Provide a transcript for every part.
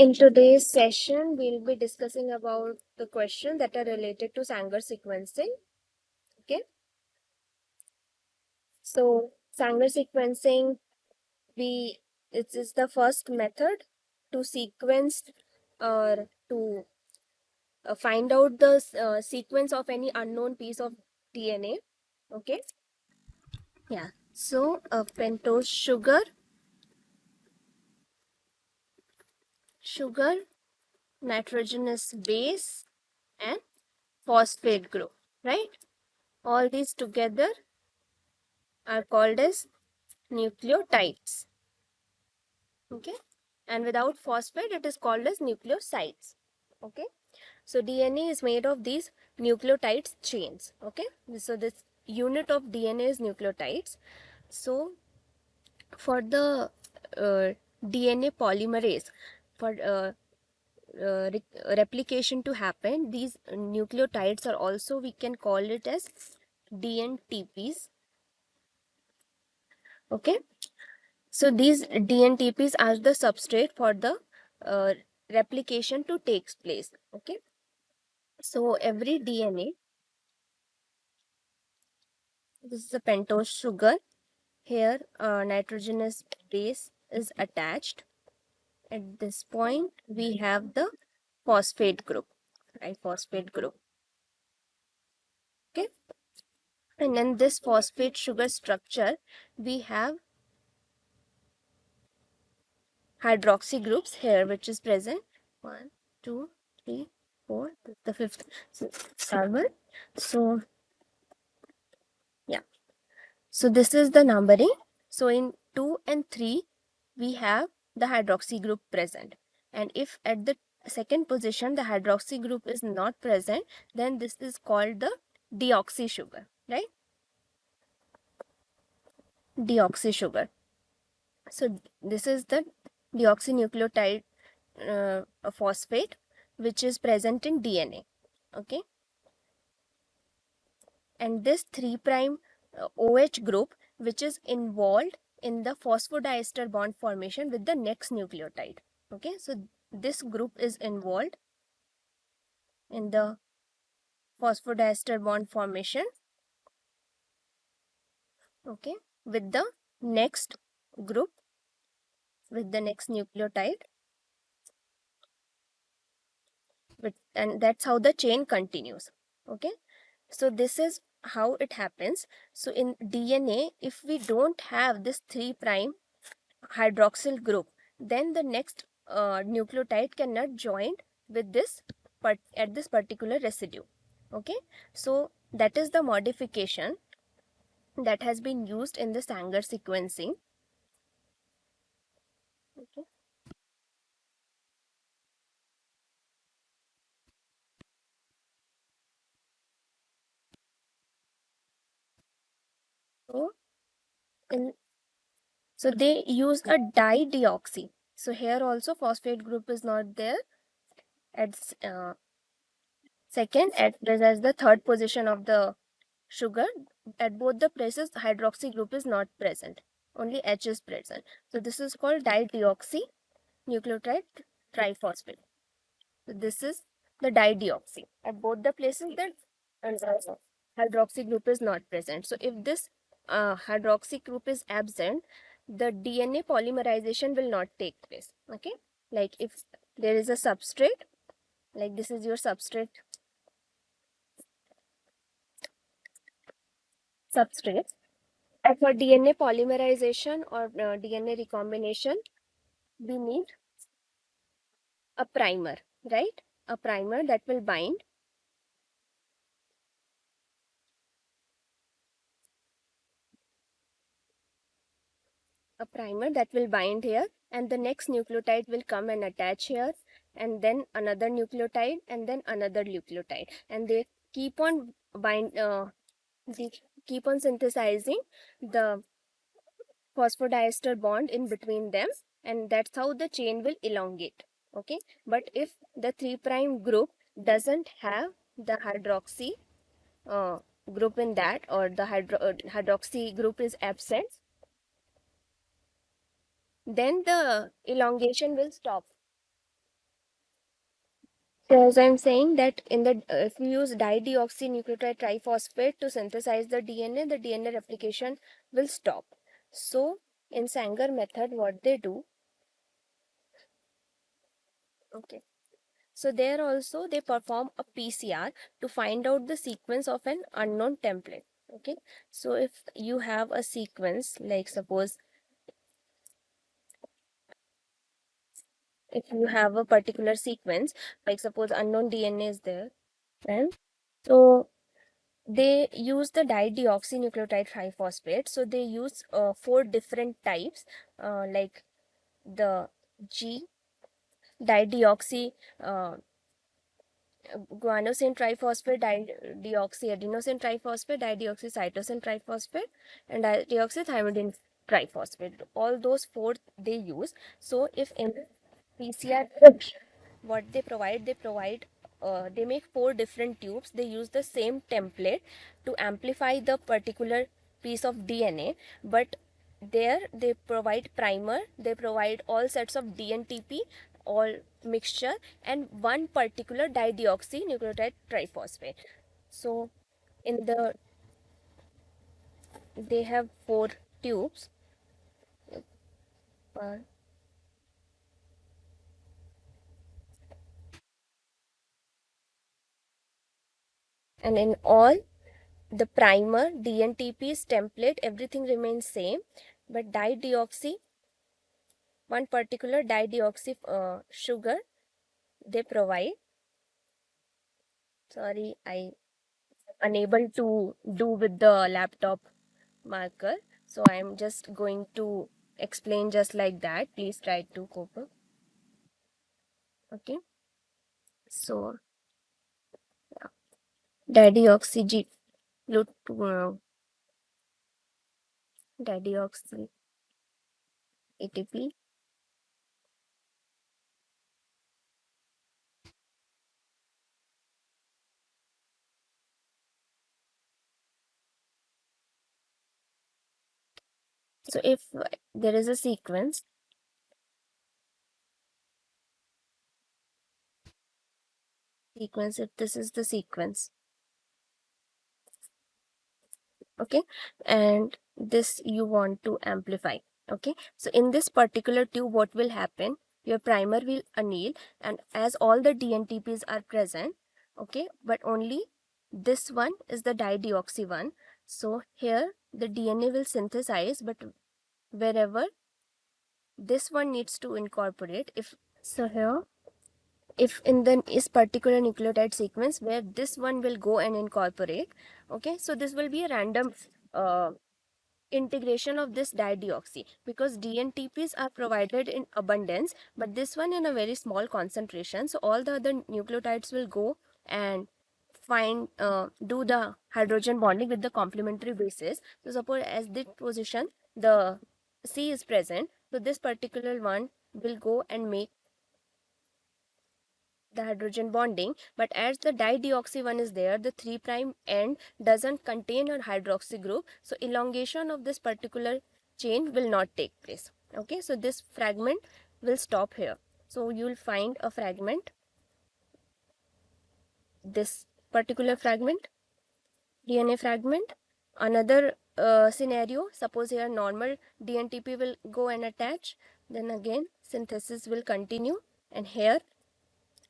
in today's session, we'll be discussing about the questions that are related to Sanger sequencing. Okay. So Sanger sequencing, it is the first method to sequence or to find out the sequence of any unknown piece of DNA. Okay. Yeah. So pentose sugar, nitrogenous base, and phosphate group, right? All these together are called as nucleotides. Okay, and without phosphate it is called as nucleosides. Okay, so DNA is made of these nucleotides chains. Okay, so this unit of DNA is nucleotides. So for the DNA polymerase, for replication to happen, these nucleotides are also, we can call it as DNTPs. Okay, so these DNTPs are the substrate for the replication to takes place. Okay, so every DNA, this is a pentose sugar. Here, nitrogenous base is attached. At this point, we have the phosphate group, right? Phosphate group. Okay, and in this phosphate sugar structure, we have hydroxy groups here, which is present. 1, 2, 3, 4, the fifth carbon. So yeah, so this is the numbering. So in 2 and 3 we have the hydroxy group present, and if at the second position the hydroxy group is not present, then this is called the deoxy sugar, right? Deoxy sugar. So this is the deoxynucleotide phosphate which is present in DNA. Okay, and this 3' OH group which is involved in the phosphodiester bond formation with the next nucleotide. Okay, so this group is involved in the phosphodiester bond formation, okay, with the next group, with the next nucleotide, and that's how the chain continues. Okay, so this is how it happens. So in DNA, if we don't have this 3' hydroxyl group, then the next nucleotide cannot join with this at this particular residue. Okay, so that is the modification that has been used in the Sanger sequencing. Okay. So, so they use a dideoxy. So here also phosphate group is not there at second, as the third position of the sugar. At both the places hydroxy group is not present, only H is present. So this is called dideoxy nucleotide triphosphate. So this is the dideoxy. At both the places that hydroxy group is not present. So if this hydroxy group is absent, the DNA polymerization will not take place. Okay, like if there is a substrate, like this is your substrate, and for DNA polymerization or DNA recombination, we need a primer, right? A primer that will bind. A primer that will bind here, and the next nucleotide will come and attach here, and then another nucleotide, and then another nucleotide, and they keep on they keep on synthesizing the phosphodiester bond in between them, and that's how the chain will elongate. Okay, but if the 3' group doesn't have the hydroxy uh, group in that, or the hydroxy group is absent, then the elongation will stop. So as I'm saying that in the if we use dideoxynucleotide triphosphate to synthesize the DNA replication will stop. So in Sanger method, what they do, okay. So there also they perform a PCR to find out the sequence of an unknown template. Okay. So if you have a sequence, like suppose if you have a particular sequence, like suppose unknown DNA is there, then so they use the dideoxynucleotide triphosphate. So they use four different types, like the G dideoxy uh, guanosine triphosphate, deoxyadenosine triphosphate, dideoxycytosine triphosphate, and deoxythymidine triphosphate. All those four they use. So if in PCR what they make four different tubes. They use the same template to amplify the particular piece of DNA, but there they provide primer, they provide all sets of DNTP, all mixture, and one particular dideoxynucleotide triphosphate. So in the they have four tubes, uh, and in all the primer, DNTP's template, everything remains same, but dideoxy, one particular dideoxy sugar they provide. Sorry, I unable to do with the laptop marker, so I'm just going to explain just like that. Please try to cope up. Okay, so dideoxy G, dideoxy ATP. So if there is a sequence, if this is the sequence, okay, and this you want to amplify. Okay, so in this particular tube what will happen, your primer will anneal, and as all the DNTPs are present, okay, but only this one is the dideoxy one. So here the DNA will synthesize, but wherever this one needs to incorporate, if so here, if in the is particular nucleotide sequence where this one will go and incorporate, okay, so this will be a random integration of this dideoxy, because DNTPs are provided in abundance, but this one in a very small concentration. So all the other nucleotides will go and find do the hydrogen bonding with the complementary bases. So suppose as this position the C is present, so this particular one will go and make the hydrogen bonding, but as the dideoxy one is there, the 3' end doesn't contain a hydroxy group, so elongation of this particular chain will not take place. Okay, so this fragment will stop here. So you will find a fragment, this particular fragment, DNA fragment. Another scenario, suppose here normal DNTP will go and attach, then again synthesis will continue, and here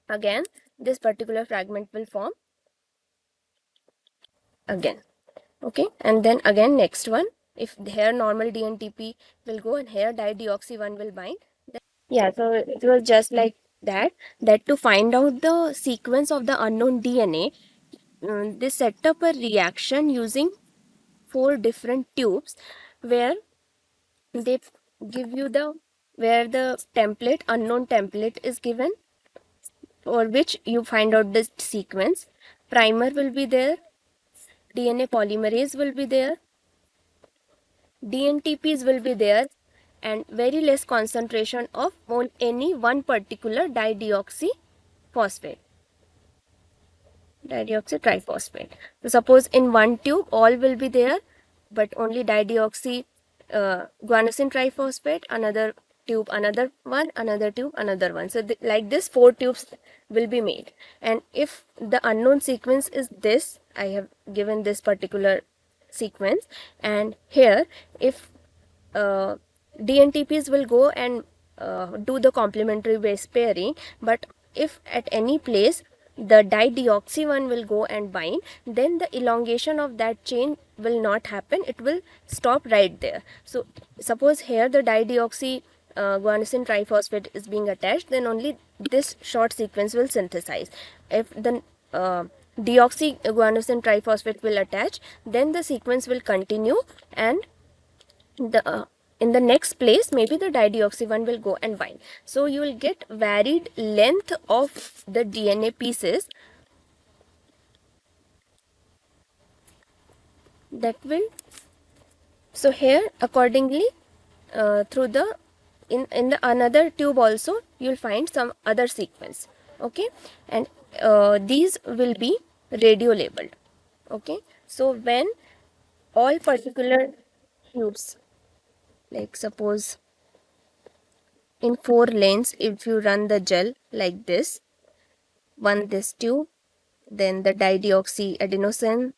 again this particular fragment will form again. Okay, and then again next one, if here normal DNTP will go and here dideoxy one will bind, then yeah, so it was just like that to find out the sequence of the unknown DNA. They set up a reaction using four different tubes where they give you the where the template, unknown template is given, for which you find out the sequence. Primer will be there, DNA polymerase will be there, DNTPs will be there, and very less concentration of on any one particular dideoxy triphosphate. So suppose in one tube all will be there, but only dideoxy guanosine triphosphate, another tube, another one, another tube, another one. So like this 4 tubes will be made. And if the unknown sequence is this, I have given this particular sequence, and here if DNTPs will go and do the complementary base pairing, but if at any place the dideoxy one will go and bind, then the elongation of that chain will not happen, it will stop right there. So suppose here the dideoxy guanosine triphosphate is being attached, then only this short sequence will synthesize. If the deoxyguanosine triphosphate will attach, then the sequence will continue, and the in the next place maybe the dideoxy one will go and bind. So you will get varied length of the DNA pieces that will. So here accordingly through the in the another tube also you'll find some other sequence. Okay, and these will be radio labeled. Okay, so when all particular tubes, like suppose in 4 lanes, if you run the gel like this, one this tube, then the dideoxy adenosine,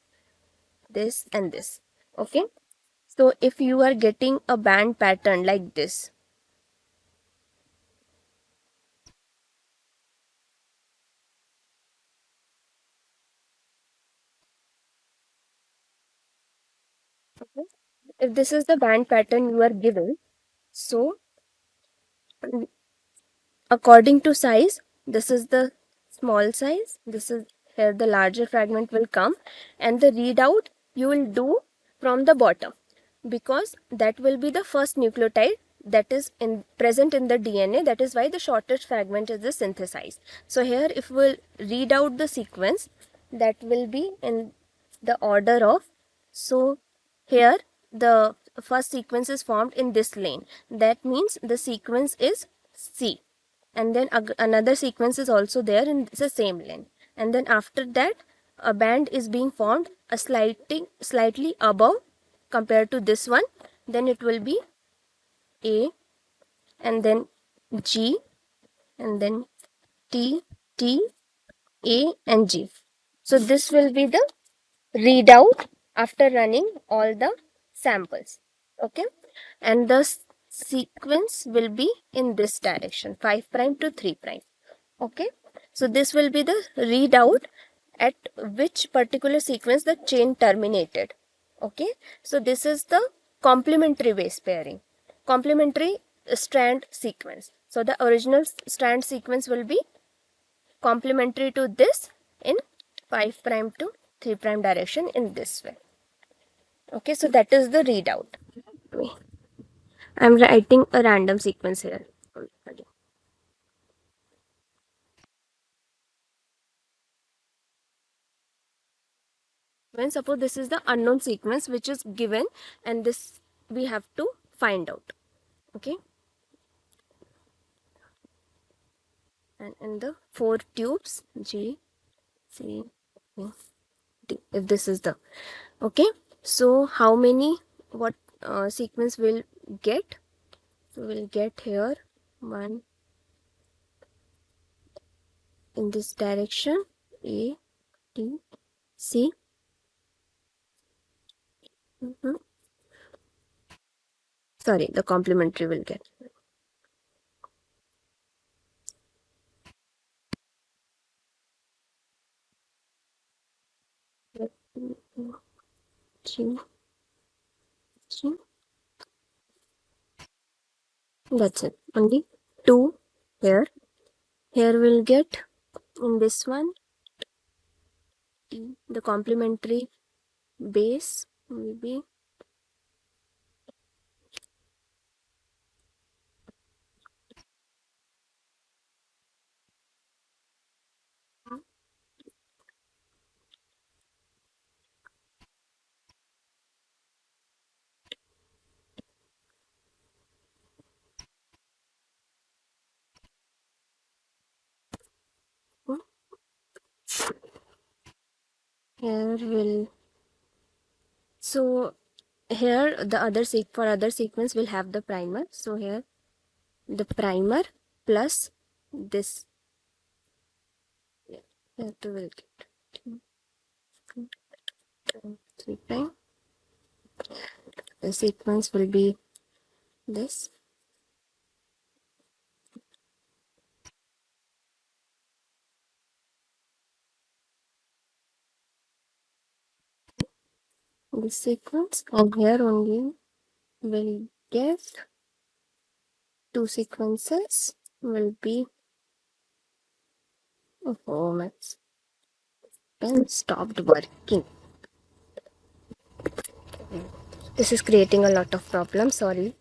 this and this. Okay, so if you are getting a band pattern like this, okay, if this is the band pattern you are given, so according to size, this is the small size, this is here the larger fragment will come, and the readout you will do from the bottom, because that will be the first nucleotide that is in present in the DNA. That is why the shortest fragment is the synthesized. So here if we'll read out the sequence, that will be in the order of, so here the first sequence is formed in this lane, that means the sequence is C, and then another sequence is also there in the same lane, and then after that a band is being formed a slightly above compared to this one, then it will be A, and then G, and then T, T, A and G. So this will be the readout after running all the samples. Okay, and the sequence will be in this direction, 5 prime to 3 prime. Okay, so this will be the readout at which particular sequence the chain terminated. Okay, so this is the complementary base pairing, complementary strand sequence. So the original strand sequence will be complementary to this in 5 prime to 3 prime direction in this way. Okay, so that is the readout. I'm writing a random sequence here. When suppose this is the unknown sequence which is given, and this we have to find out. Okay, and in the 4 tubes G, C, D, if this is the, okay, so how many, what sequence will get? So we'll get here one in this direction, A, D, C. Sorry, the complementary will get. G, G. That's it. Only 2 here. Here we'll get in this one the complementary base will be here will, so here the other for other sequence will have the primer. So here the primer plus this. Here too will get 3 prime. The sequence will be this. This sequence, and here only will get 2 sequences will be. Oh, my pen stopped working. This is creating a lot of problems. Sorry.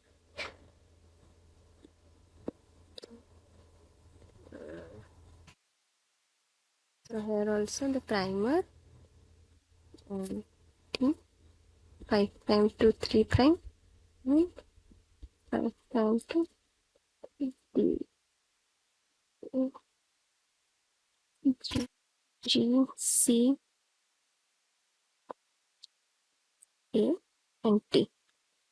So here also the primer and 5 prime to 3 prime, and 5 prime to D, G, G, C, A, and T.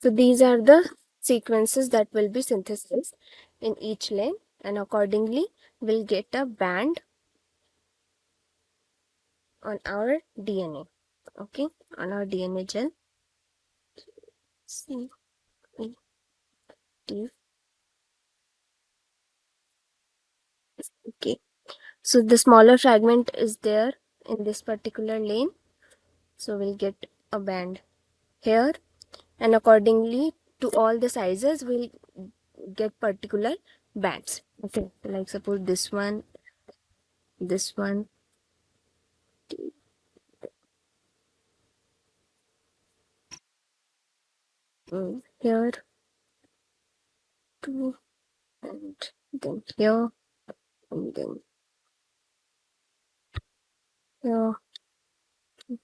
So these are the sequences that will be synthesized in each lane, and accordingly we'll get a band on our DNA. Okay, on our DNA gel. C, E, T. Okay, so the smaller fragment is there in this particular lane, so we'll get a band here, and accordingly to all the sizes we'll get particular bands. Okay, like suppose this one, here, 2, and then here, and then here,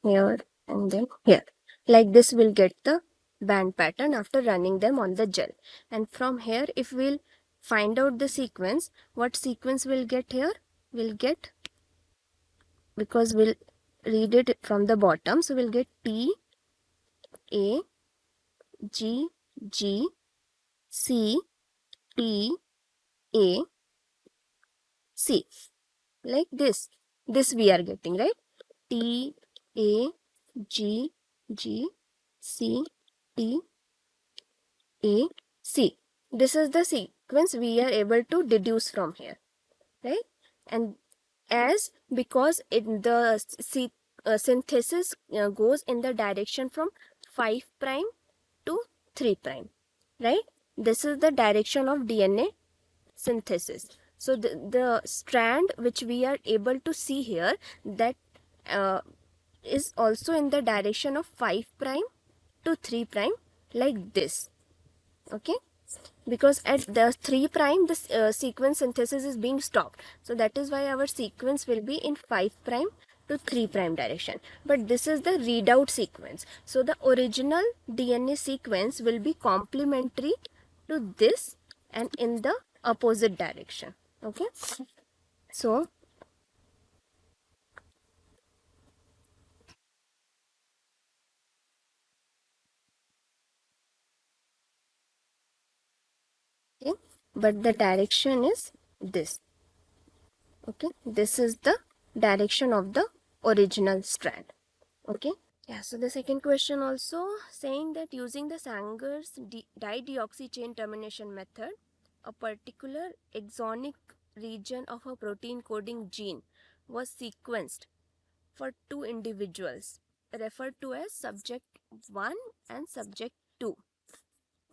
here, and then here. Like this we'll get the band pattern after running them on the gel. And from here, if we'll find out the sequence, what sequence we'll get here? We'll get, because we'll read it from the bottom, so we'll get T, A, G, G, C, T, A, C. Like this. This we are getting, right? T, A, G, G, C, T, A, C. This is the sequence we are able to deduce from here, right? And as because synthesis goes in the direction from 5 prime to 3 prime, right? This is the direction of DNA synthesis. So the strand which we are able to see here, that uh, is also in the direction of 5 prime to 3 prime, like this. Okay, because at the 3 prime the sequence synthesis is being stopped, so that is why our sequence will be in 5 prime to 3 prime direction. But this is the readout sequence, so the original DNA sequence will be complementary to this and in the opposite direction. Okay, so okay, but the direction is this. Okay, this is the direction of the original strand. Okay, yeah, so the second question also saying that using the Sanger's dideoxy chain termination method, a particular exonic region of a protein coding gene was sequenced for 2 individuals referred to as subject 1 and subject 2.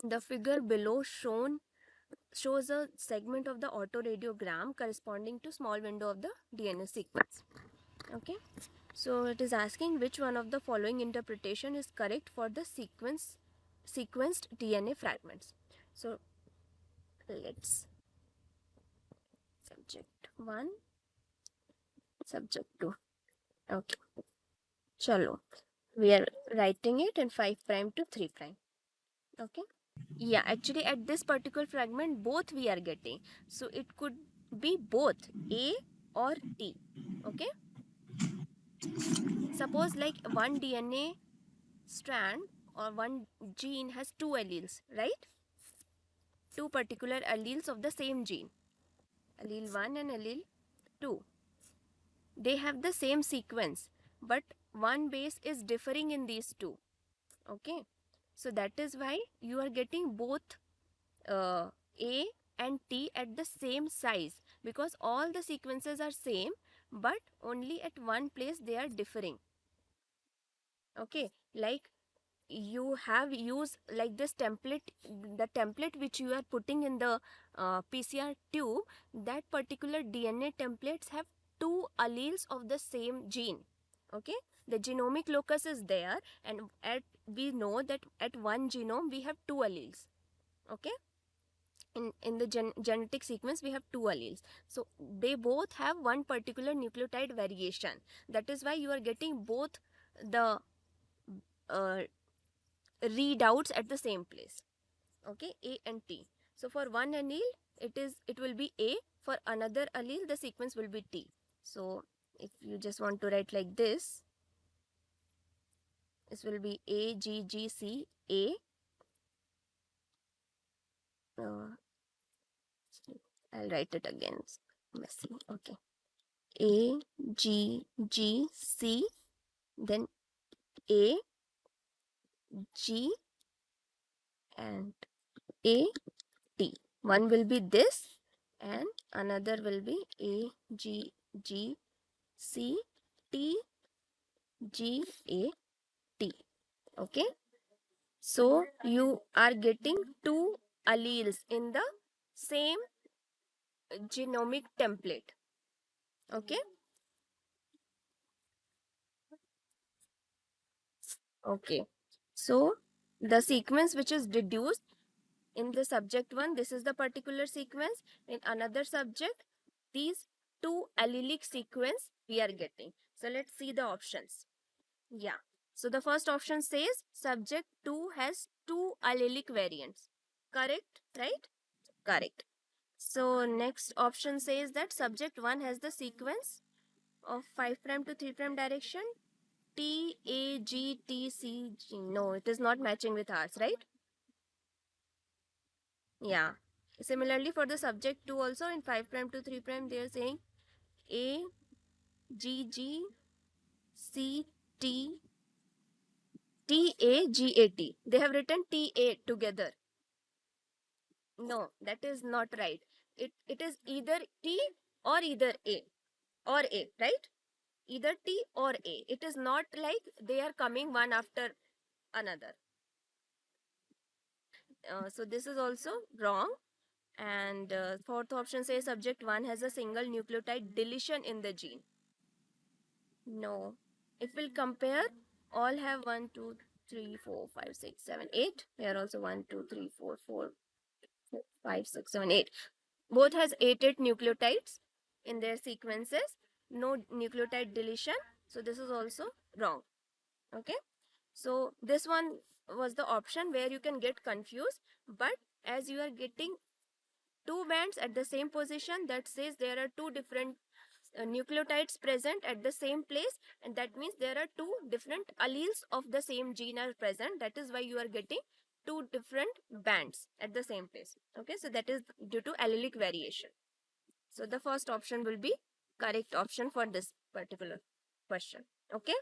The figure below shows a segment of the autoradiogram corresponding to small window of the DNA sequence. Okay, so it is asking which one of the following interpretation is correct for the sequenced DNA fragments. So let's subject 1, subject 2. Okay, chalo, we are writing it in 5 prime to 3 prime. Okay, yeah, actually at this particular fragment both we are getting, so it could be both A or T. Okay, suppose like one DNA strand or one gene has 2 alleles, right? 2 two particular alleles of the same gene, allele 1 and allele 2. They have the same sequence, but one base is differing in these two. Okay, so that is why you are getting both A and T at the same size, because all the sequences are same, but only at one place they are differing. Okay, like you have used like this template, the template which you are putting in the PCR tube, that particular DNA templates have two alleles of the same gene. Okay, the genomic locus is there, and we know that at one genome we have two alleles. Okay, in the genetic sequence we have two alleles, so they both have one particular nucleotide variation. That is why you are getting both the uh, readouts at the same place. Okay, A and T. So for one allele it will be A, for another allele the sequence will be T. So if you just want to write like this will be A G G C A. I'll write it again, it's messy. Okay, A G G C, then A G and A T. One will be this and another will be A G G C T G A T. Okay, so you are getting two alleles in the same genomic template. Okay, okay, so the sequence which is deduced in the subject 1, this is the particular sequence. In another subject, these two allelic sequence we are getting. So let's see the options. Yeah, so the first option says subject 2 has two allelic variants. Correct, right? Correct. So next option says that subject 1 has the sequence of 5' to 3' direction, T A G T C G. No, it is not matching with ours, right? Yeah. Similarly, for the subject 2 also, in 5' to 3', they are saying A, G, G, C, T, T, A, G, A, T. They have written T, A together. No, that is not right. It is either T or either A. Or A, right? Either T or A. It is not like they are coming one after another. So this is also wrong. And fourth option says subject 1 has a single nucleotide deletion in the gene. No. If we'll compare, all have 1, 2, 3, 4, 5, 6, 7, 8. Here also 1, 2, 3, 4, 5, 6, 7, 8. Both has 8 nucleotides in their sequences. No nucleotide deletion. So this is also wrong. Okay. So this one was the option where you can get confused. But as you are getting two bands at the same position, that says there are two different nucleotides present at the same place, and that means there are two different alleles of the same gene are present. That is why you are getting two different bands at the same place. Okay, so that is due to allelic variation. So the first option will be correct option for this particular question. Okay,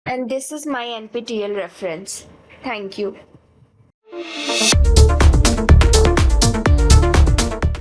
and this is my NPTEL reference. Thank you.